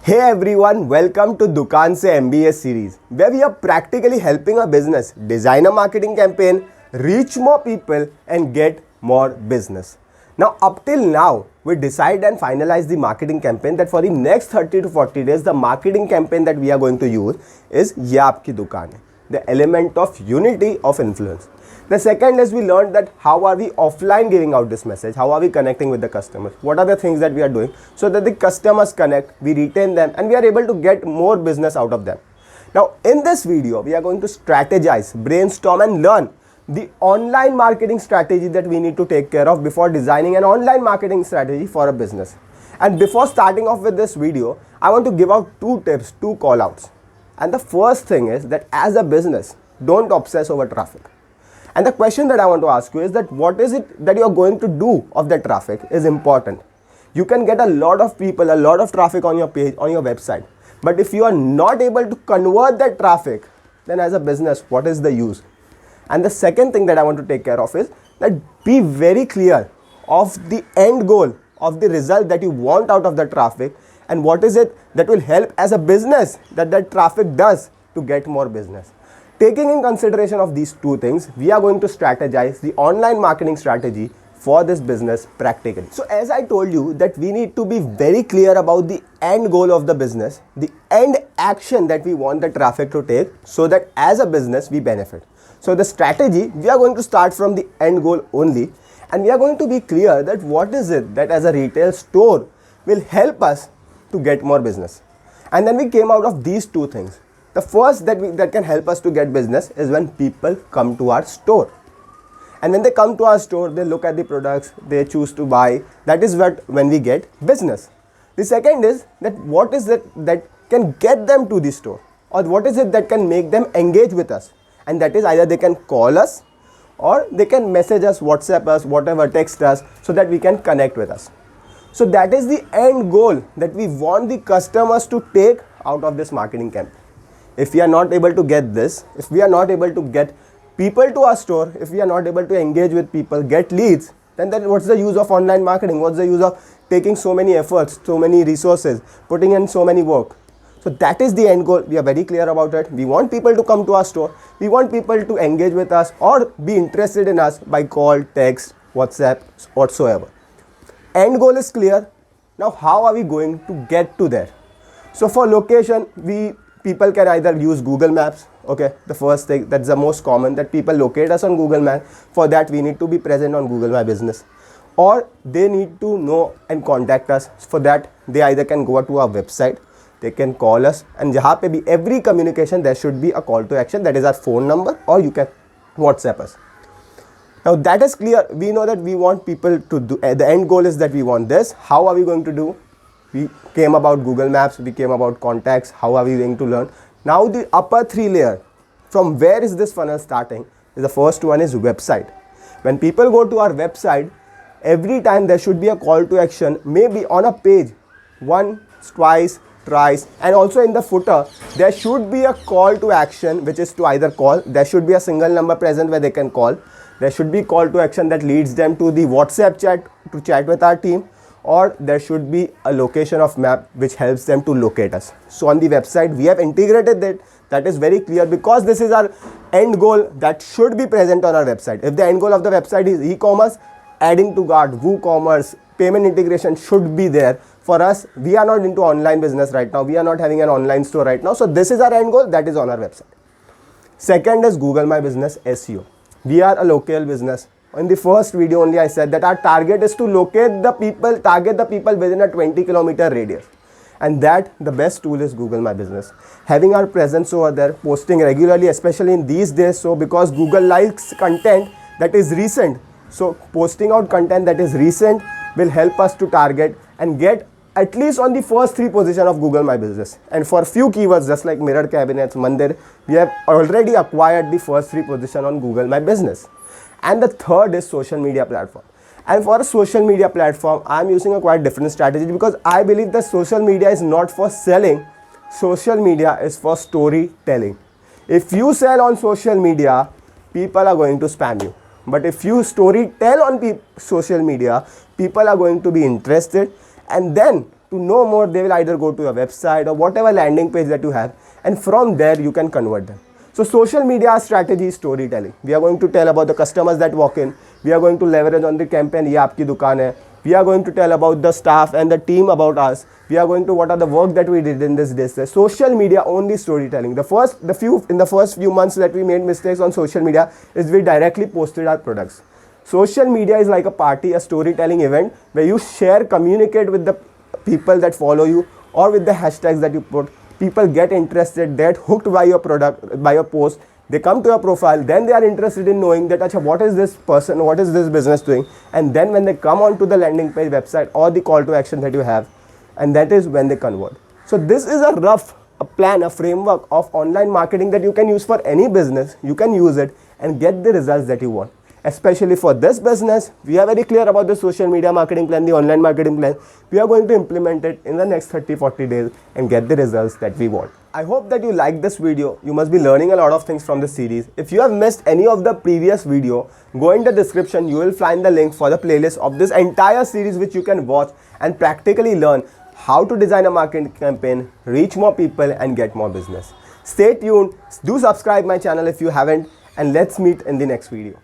Hey everyone, welcome to Dukaan Se MBA series, where we are practically helping a business design a marketing campaign, reach more people and get more business. Now up till now, we decide and finalize the marketing campaign that for the next 30 to 40 days, the marketing campaign that we are going to use is Ye Aapki Dukaan Hai, the element of unity of influence. The second is we learned that how are we offline giving out this message, how are we connecting with the customers, what are the things that we are doing so that the customers connect, we retain them and we are able to get more business out of them. Now in this video, we are going to strategize, brainstorm and learn the online marketing strategy that we need to take care of before designing an online marketing strategy for a business. And before starting off with this video, I want to give out two tips, two call outs. And the first thing is that as a business, don't obsess over traffic. And the question that I want to ask you is that what is it that you are going to do of that traffic is important. You can get a lot of people, a lot of traffic on your page, on your website. But if you are not able to convert that traffic, then as a business, what is the use? And the second thing that I want to take care of is that be very clear of the end goal of the result that you want out of the traffic and what is it that will help as a business that traffic does to get more business. Taking in consideration of these two things, we are going to strategize the online marketing strategy for this business practically. So as I told you that we need to be very clear about the end goal of the business, the end action that we want the traffic to take so that as a business we benefit. So the strategy, we are going to start from the end goal only and we are going to be clear that what is it that as a retail store will help us to get more business. And then we came out of these two things. The first that can help us to get business is when people come to our store. And when they come to our store, they look at the products, they choose to buy. That is when we get business. The second is that what is it that can get them to the store or what is it that can make them engage with us. And that is either they can call us or they can message us, WhatsApp us, whatever, text us so that we can connect with us. So that is the end goal that we want the customers to take out of this marketing campaign. If we are not able to get this, if we are not able to get people to our store, if we are not able to engage with people, get leads, then what's the use of online marketing? What's the use of taking so many efforts, so many resources, putting in so many work? So that is the end goal. We are very clear about it. We want people to come to our store. We want people to engage with us or be interested in us by call, text, WhatsApp, whatsoever. End goal is clear. Now how are we going to get to there? So for location, people can either use Google Maps. Okay, the first thing, that's the most common, that people locate us on Google Maps. For that, we need to be present on Google My Business. Or they need to know and contact us. For that, they either can go to our website, they can call us, and jahan pe bhi every communication, there should be a call to action. That is our phone number, or you can WhatsApp us. Now that is clear. We know that we want people to do, the end goal is that we want this. How are we going to do? We came about Google Maps, we came about contacts, how are we going to learn? Now the upper three layer, from where is this funnel starting? The first one is website. When people go to our website, every time there should be a call to action, maybe on a page, once, twice, thrice, and also in the footer, there should be a call to action which is to either call, there should be a single number present where they can call, there should be call to action that leads them to the WhatsApp chat to chat with our team, or there should be a location of map which helps them to locate us. So on the website, we have integrated that is very clear because this is our end goal that should be present on our website. If the end goal of the website is e-commerce, adding to cart, WooCommerce, payment integration should be there. For us, we are not into online business right now. We are not having an online store right now. So this is our end goal that is on our website. Second is Google My Business SEO. We are a local business. In the first video only I said that our target is to locate the people, target the people within a 20-kilometer radius. And that the best tool is Google My Business. Having our presence over there, posting regularly, especially in these days, so because Google likes content that is recent. So posting out content that is recent will help us to target and get at least on the first three position of Google My Business. And for few keywords just like mirror cabinets, Mandir, we have already acquired the first three position on Google My Business. And the third is social media platform. And for a social media platform, I am using a quite different strategy because I believe that social media is not for selling. Social media is for storytelling. If you sell on social media, people are going to spam you. But if you story tell on social media, people are going to be interested and then To know more, they will either go to your website or whatever landing page that you have, and from there you can convert them. So social media strategy is storytelling. We are going to tell about the customers that walk in. We are going to leverage on the campaign, ye aapki dukaan hai. We are going to tell about the staff and the team about us. We are going to what are the work that we did in this day. Social media only storytelling. In the first few months that we made mistakes on social media is we directly posted our products. Social media is like a party, a storytelling event where you share, communicate with the people that follow you or with the hashtags that you put. People get interested, they get hooked by your product, by your post. They come to your profile, then they are interested in knowing that, Acha, what is this person, what is this business doing? And then when they come onto the landing page website or the call to action that you have, and that is when they convert. So this is a plan, a framework of online marketing that you can use for any business. You can use it and get the results that you want. Especially for this business, we are very clear about the social media marketing plan, the online marketing plan. We are going to implement it in the next 30-40 days and get the results that we want. I hope that you like this video. You must be learning a lot of things from the series. If you have missed any of the previous video, go in the description. You will find the link for the playlist of this entire series which you can watch and practically learn how to design a marketing campaign, reach more people and get more business. Stay tuned. Do subscribe my channel if you haven't, and let's meet in the next video.